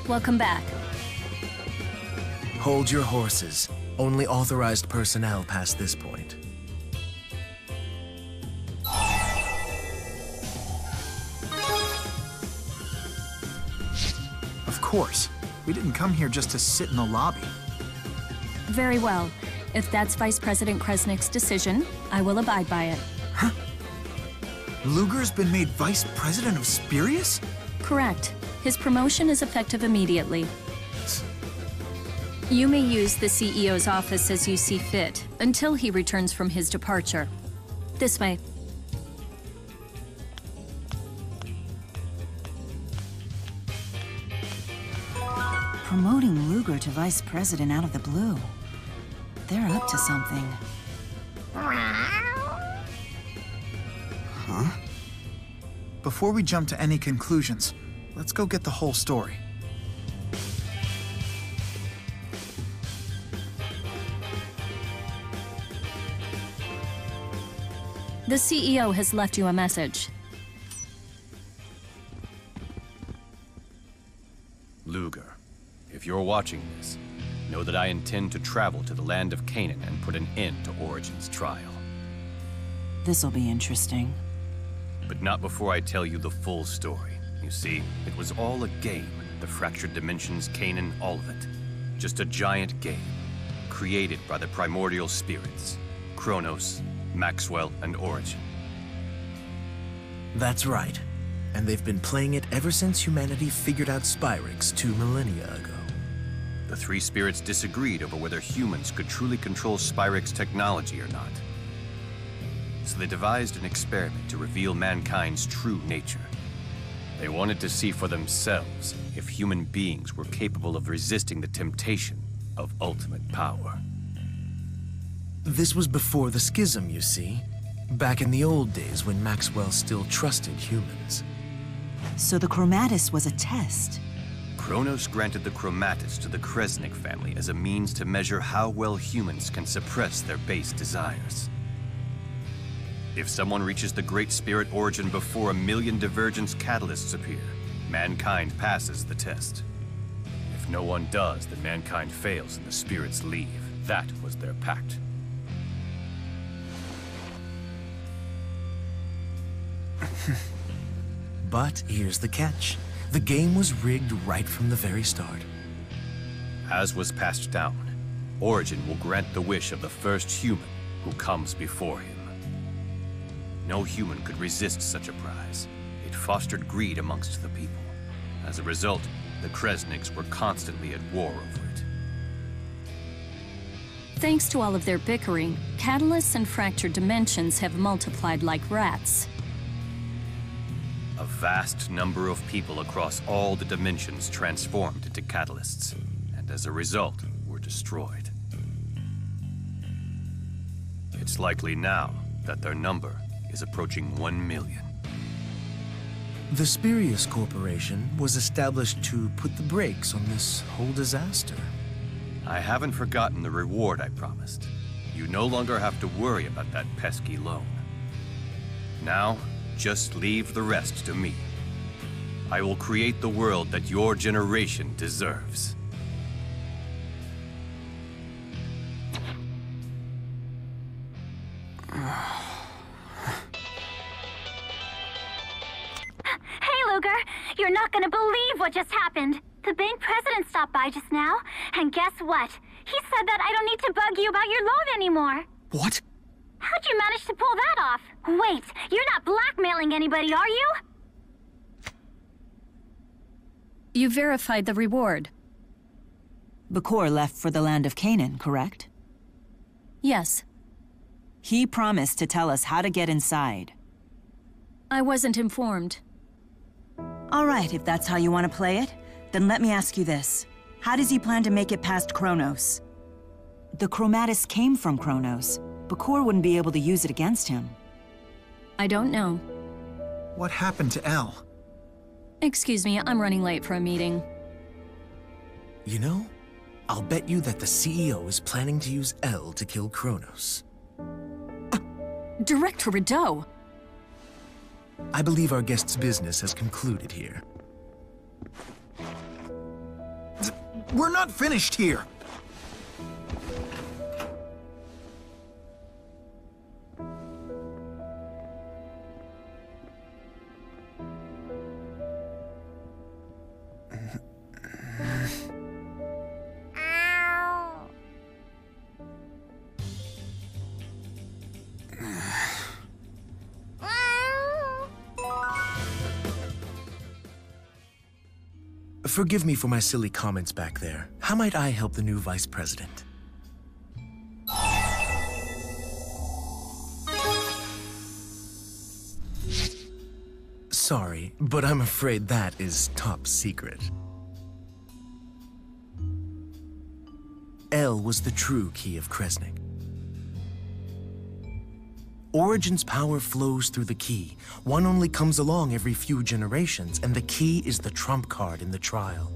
Welcome back. Hold your horses. Only authorized personnel past this point. Of course. We didn't come here just to sit in the lobby. Very well. If that's Vice President Kresnik's decision, I will abide by it. Huh? Luger's been made Vice President of Spirius? Correct. His promotion is effective immediately. You may use the CEO's office as you see fit, until he returns from his departure. This way. Promoting Luger to Vice President out of the blue. They're up to something. Huh? Before we jump to any conclusions, let's go get the whole story. The CEO has left you a message. Luger, if you're watching this, know that I intend to travel to the land of Canaan and put an end to Origin's trial. This'll be interesting. But not before I tell you the full story. You see, it was all a game. The fractured dimensions, Canaan, all of it. Just a giant game, created by the primordial spirits. Kronos, Maxwell, and Origin. That's right. And they've been playing it ever since humanity figured out Spyrix 2 millennia ago. The three spirits disagreed over whether humans could truly control Spyrix technology or not. So they devised an experiment to reveal mankind's true nature. They wanted to see for themselves if human beings were capable of resisting the temptation of ultimate power. This was before the schism, you see. Back in the old days when Maxwell still trusted humans. So the Chromatus was a test? Kronos granted the Chromatus to the Kresnik family as a means to measure how well humans can suppress their base desires. If someone reaches the Great Spirit Origin before 1 million divergence catalysts appear, mankind passes the test. If no one does, then mankind fails and the spirits leave. That was their pact. But here's the catch. The game was rigged right from the very start. As was passed down, Origin will grant the wish of the first human who comes before him. No human could resist such a prize. It fostered greed amongst the people. As a result, the Kresniks were constantly at war over it. Thanks to all of their bickering, catalysts and fractured dimensions have multiplied like rats. A vast number of people across all the dimensions transformed into catalysts, and as a result, were destroyed. It's likely now that their number is approaching 1 million. The Spirius Corporation was established to put the brakes on this whole disaster. I haven't forgotten the reward I promised. You no longer have to worry about that pesky loan. Now, just leave the rest to me. I will create the world that your generation deserves. Hey, Luger! You're not gonna believe what just happened! The bank president stopped by just now, and guess what? He said that I don't need to bug you about your loan anymore. What? How'd you manage to pull that off? Wait, you're not blackmailing anybody, are you? You verified the reward. Bakor left for the land of Canaan, correct? Yes. He promised to tell us how to get inside. I wasn't informed. All right, if that's how you want to play it, then let me ask you this. How does he plan to make it past Kronos? The Chromatus came from Kronos. Bakor wouldn't be able to use it against him. I don't know. What happened to Elle? Excuse me, I'm running late for a meeting. You know, I'll bet you that the CEO is planning to use Elle to kill Kronos. Director Rideau! I believe our guest's business has concluded here. We're not finished here! Forgive me for my silly comments back there. How might I help the new vice president? Sorry, but I'm afraid that is top secret. L was the true key of Kresnik. Origin's power flows through the key. One only comes along every few generations, and the key is the trump card in the trial.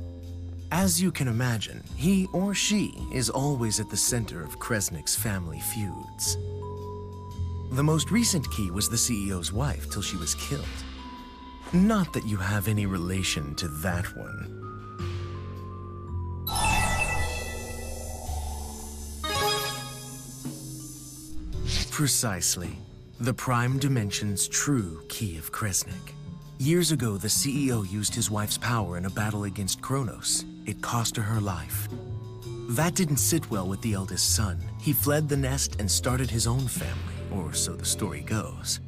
As you can imagine, he or she is always at the center of Kresnik's family feuds. The most recent key was the CEO's wife till she was killed. Not that you have any relation to that one. Precisely. The Prime Dimension's true key of Kresnik. Years ago, the CEO used his wife's power in a battle against Kronos. It cost her life. That didn't sit well with the eldest son. He fled the nest and started his own family, or so the story goes.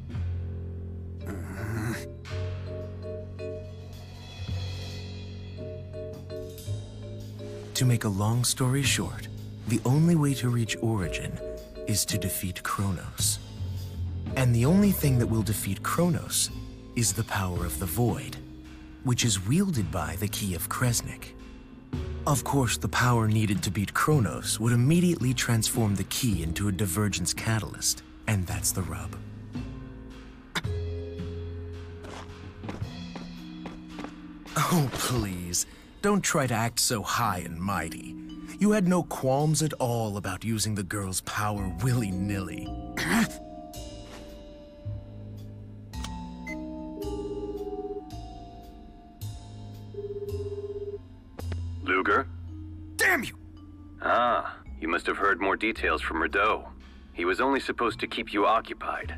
To make a long story short, the only way to reach Origin is to defeat Kronos. And the only thing that will defeat Kronos is the power of the Void, which is wielded by the Key of Kresnik. Of course, the power needed to beat Kronos would immediately transform the key into a divergence catalyst, and that's the rub. Oh, please, don't try to act so high and mighty. You had no qualms at all about using the girl's power willy-nilly. Luger? Damn you! Ah, you must have heard more details from Rideau. He was only supposed to keep you occupied.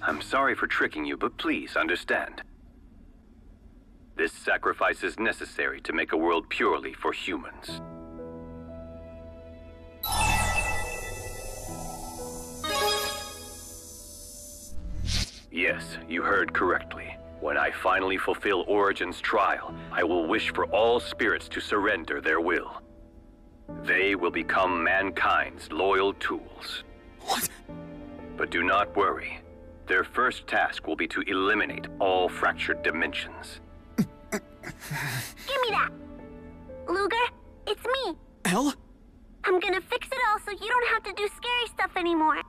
I'm sorry for tricking you, but please understand. This sacrifice is necessary to make a world purely for humans. Yes, you heard correctly. When I finally fulfill Origin's trial, I will wish for all spirits to surrender their will. They will become mankind's loyal tools. What? But do not worry. Their first task will be to eliminate all fractured dimensions. Give me that! Luger, it's me. Elle? I'm gonna fix it all so you don't have to do scary stuff anymore.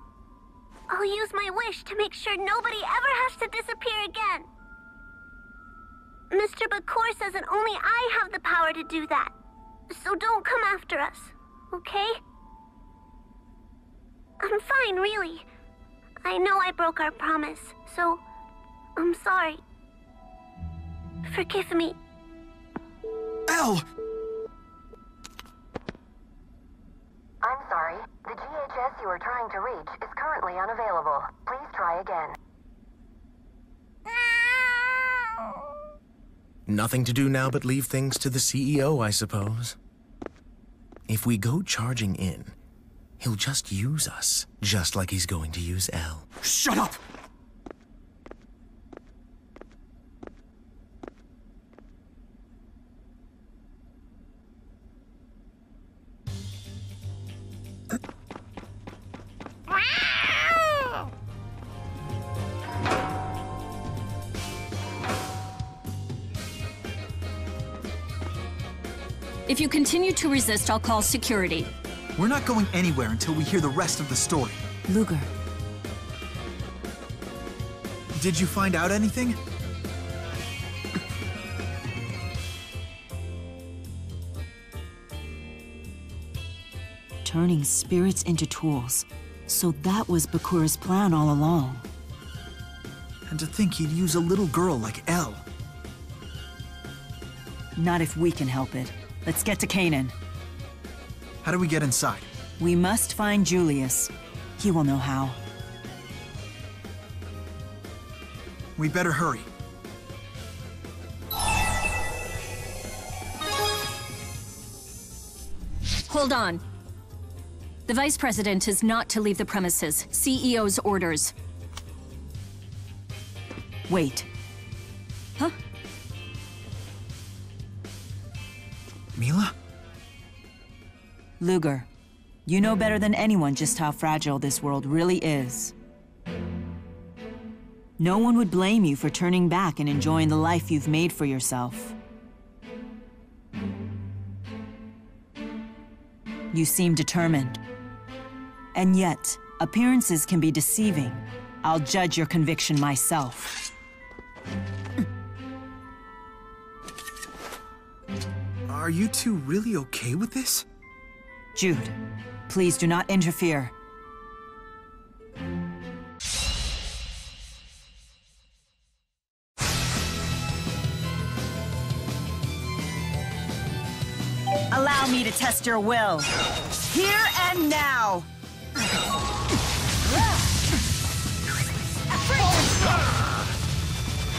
I'll use my wish to make sure nobody ever has to disappear again. Mr. Bakor says that only I have the power to do that. So don't come after us, okay? I'm fine, really. I know I broke our promise, so I'm sorry. Forgive me. Elle! I'm sorry. The GHS you are trying to reach is currently unavailable. Please try again. Nothing to do now but leave things to the CEO, I suppose. If we go charging in, he'll just use us, just like he's going to use Elle. Shut up! If you continue to resist, I'll call security. We're not going anywhere until we hear the rest of the story. Luger. Did you find out anything? Turning spirits into tools. So that was Bakur's plan all along. And to think he'd use a little girl like Elle. Not if we can help it. Let's get to Canaan. How do we get inside? We must find Julius. He will know how. We better hurry. Hold on. The Vice President is not to leave the premises. CEO's orders. Wait. Huh? Mila? Luger, you know better than anyone just how fragile this world really is. No one would blame you for turning back and enjoying the life you've made for yourself. You seem determined. And yet, appearances can be deceiving. I'll judge your conviction myself. Are you two really okay with this? Jude, please do not interfere. Allow me to test your will. Here and now!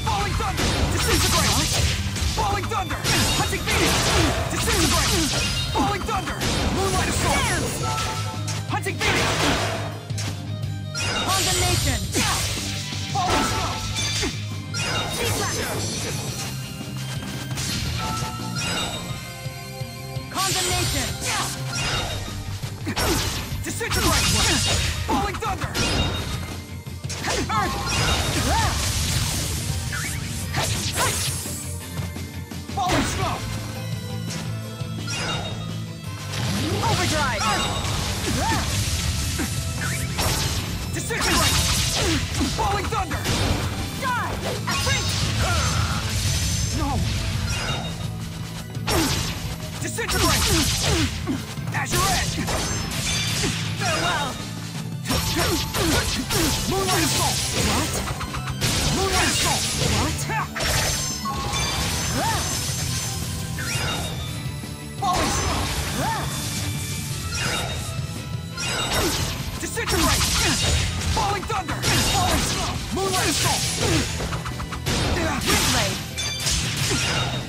Falling thunder! Disintegrate! Falling thunder! Hunting Phoenix! Disintegrate! Falling thunder! Moonlight assault! Hunting Phoenix! Condemnation! Falling snow! Condemnation! Disintegrate! Falling thunder! Falling snow! Overdrive! Disintegrate! Falling thunder! Die! No! Disintegrate! Azure Edge! Farewell! Moonlight assault! What? Moonlight assault! What? Falling snow! Disintegrate! Falling thunder! Falling snow! Moonlight assault! Blade!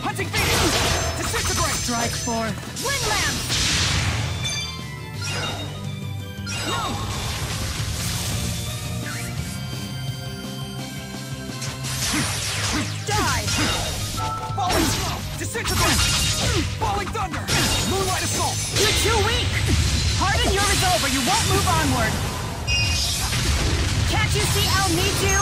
Hunting Phoenix! Disintegrate! Strike for Windland! No! die! Falling snow! Disintegrate! Falling thunder! Moonlight assault! You're too weak! Harden your resolve or you won't move onward! Can't you see I'll need you?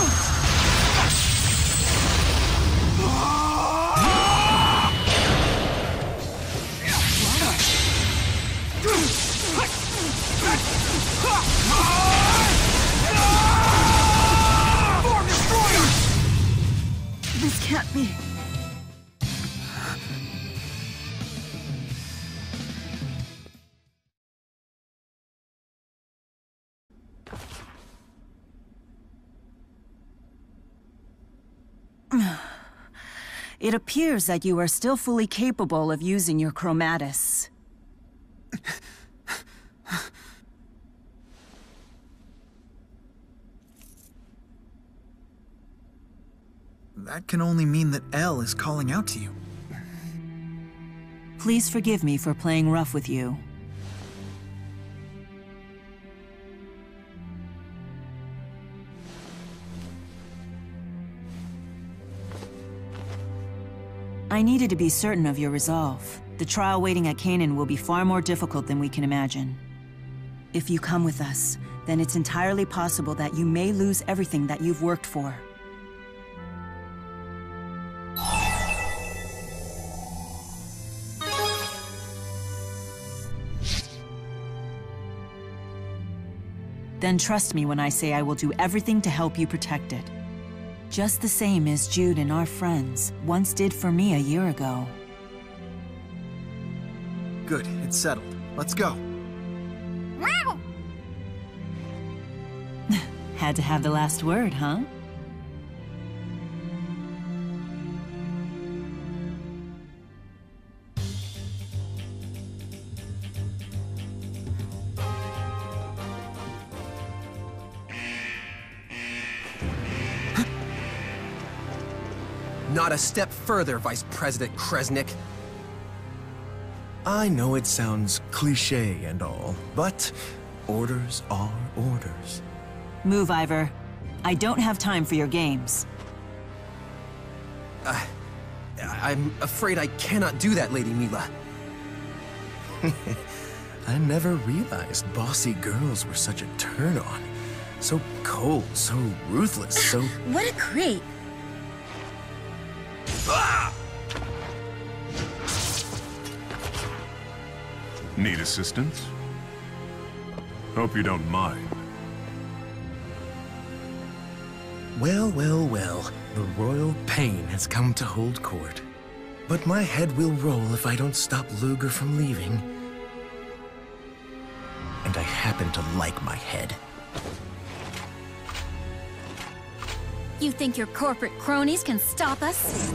Form Destroyer! This can't be. It appears that you are still fully capable of using your chromatis. That can only mean that L is calling out to you. Please forgive me for playing rough with you. I needed to be certain of your resolve. The trial waiting at Canaan will be far more difficult than we can imagine. If you come with us, then it's entirely possible that you may lose everything that you've worked for. Then trust me when I say I will do everything to help you protect it. Just the same as Jude and our friends once did for me a year ago. Good, it's settled. Let's go. Had to have the last word, huh? Not a step further, Vice President Kresnik. I know it sounds cliché and all, but orders are orders. Move, Ivor. I don't have time for your games. I'm afraid I cannot do that, Lady Mila. I never realized bossy girls were such a turn-on. So cold, so ruthless, so... What a creep! Need assistance? Hope you don't mind. Well, well, well. The royal pain has come to hold court. But my head will roll if I don't stop Luger from leaving. And I happen to like my head. You think your corporate cronies can stop us?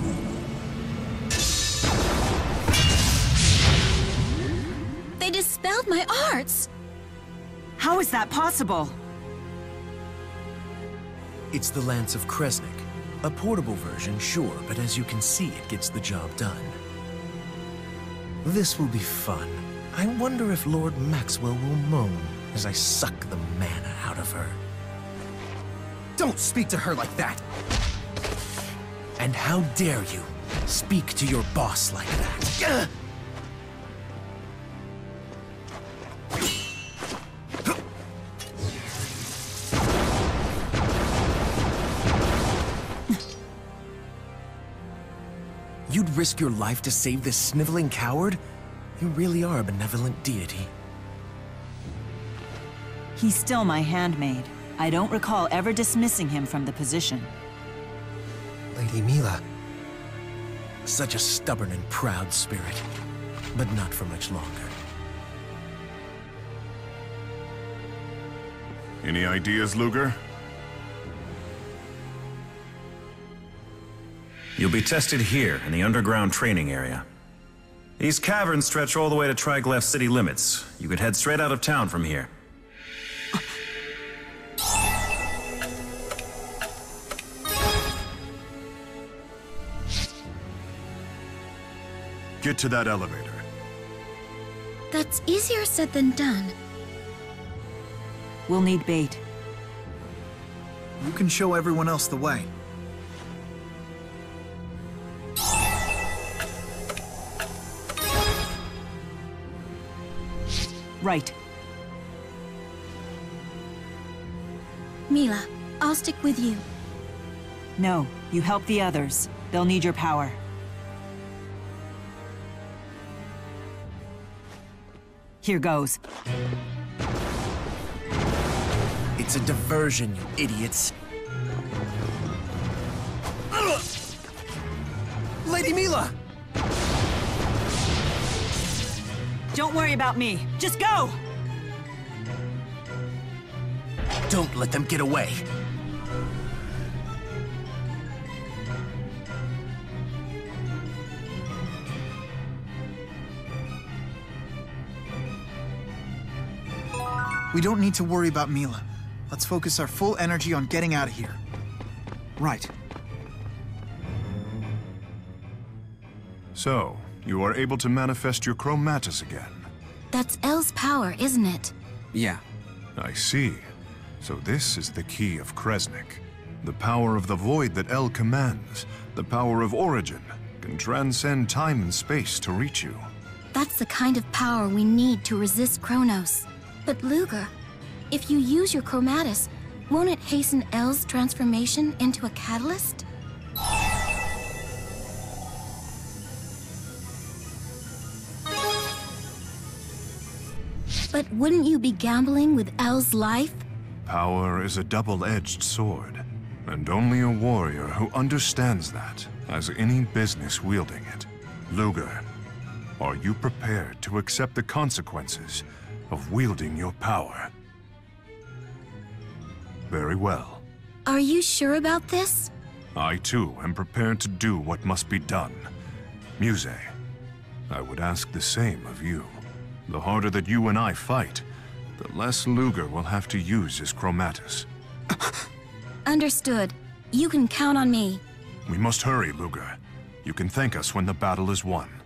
They dispelled my arts! How is that possible? It's the Lance of Kresnik. A portable version, sure, but as you can see, it gets the job done. This will be fun. I wonder if Lord Maxwell will moan as I suck the mana out of her. Don't speak to her like that! And how dare you speak to your boss like that? You'd risk your life to save this sniveling coward? You really are a benevolent deity. He's still my handmaid. I don't recall ever dismissing him from the position. Lady Mila. Such a stubborn and proud spirit. But not for much longer. Any ideas, Luger? You'll be tested here, in the underground training area. These caverns stretch all the way to Triglav city limits. You could head straight out of town from here. Get to that elevator. That's easier said than done. We'll need bait. You can show everyone else the way. Right. Mila, I'll stick with you. No, you help the others. They'll need your power. Here goes. It's a diversion, you idiots. Lady Mila! Don't worry about me. Just go! Don't let them get away. We don't need to worry about Mila. Let's focus our full energy on getting out of here. Right. So, you are able to manifest your chromatis again. That's El's power, isn't it? Yeah. I see. So this is the key of Kresnik. The power of the void that El commands, the power of origin, can transcend time and space to reach you. That's the kind of power we need to resist Kronos. But Luger, if you use your chromatis, won't it hasten El's transformation into a catalyst? But wouldn't you be gambling with El's life? Power is a double-edged sword, and only a warrior who understands that has any business wielding it. Luger, are you prepared to accept the consequences of wielding your power? Very well. Are you sure about this? I too am prepared to do what must be done. Muse, I would ask the same of you. The harder that you and I fight, the less Luger will have to use his chromatis. Understood. You can count on me. We must hurry, Luger. You can thank us when the battle is won.